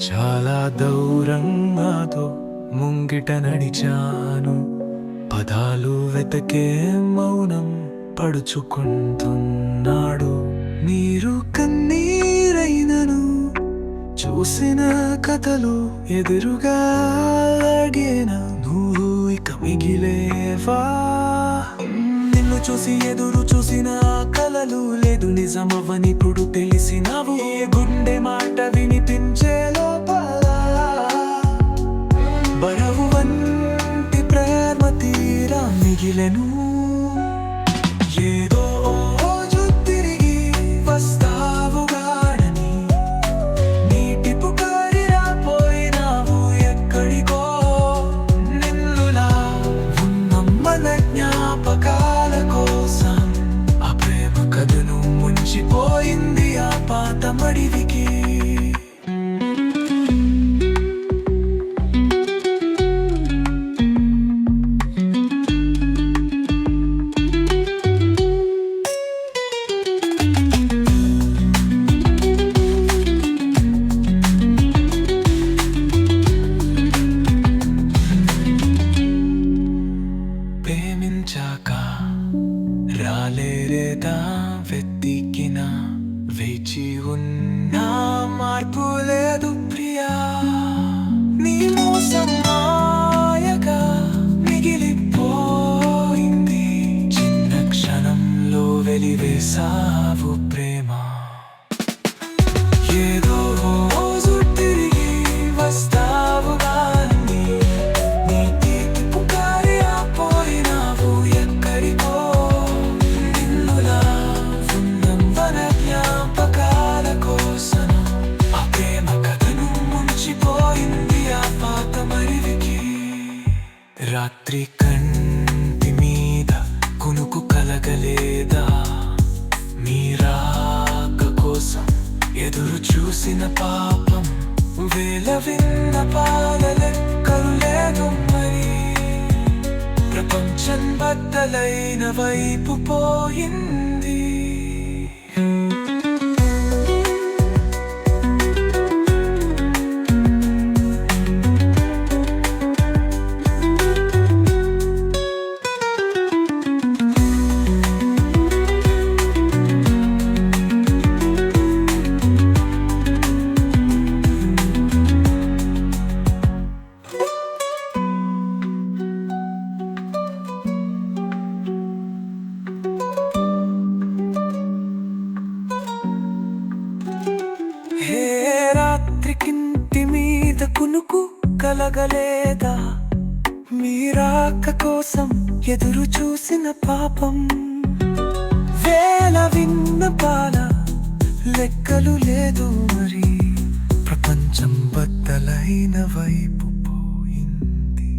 చాలా దూరంగాతో ముంగిట నడిచాను, పదాలు వెతకే మౌనం పడుచుకుంటున్నాడు. నీరు కన్నీరైనను చూసిన కథలు ఎదురుగా అడిగిన నువ్వు ఇక మిగిలేవా? నిన్ను చూసి ఎదురు చూసిన కలలు లేదు నిజమవ్వని ఇప్పుడు తెలిసినవు. ఏ గుండె మాట వినిపించే లోపల బరవు వంటి ప్రేమ తీరా మిగిలెను. ఏదో రోజు తిరిగి వస్తావుగాడని నీటి పుకారిరా పోయినావు ఎక్కడికో. నిన్నులా ఉన్న మన జ్ఞాపకాల కోసం ఆ ప్రేమ కథను ముంచిపోయింది ఆ పాత మడివికి. ప్రేమించాక రాలేదా వెతికిన వేచి ఉన్నా మార్పు లేదు ప్రియా. నీ మోసం మాయగా మిగిలిపోయింది, చిన్న క్షణంలో వెలివేసావు ప్రేమ. ఏదో రోజు తిరిగి వస్తావు గాని నీటి పుకారి ఆపోయినావు ఎక్కడికో. నిన్నులా ఉన్న మన జ్ఞాపకాల కోసం ఆ ప్రేమ కథను ముంచిపోయింది ఆ పాత మరివికి. రాత్రి కంటి మీద కునుకు కలగలేదా? మీ రాక కోసం ఎదురు చూసిన పాపం వేల విన్న పాల లెక్కలు లేదు మరి. ప్రపంచం బద్దలైన వైపు పోయింది. హే రాత్రికింటి మీద కునుకు కలగలేదా? మీరాక కోసం ఎదురు చూసిన పాపం వేల విన్న పాల లెక్కలు లేదు మరి. ప్రపంచం బద్దలైన వైపు పోయింది.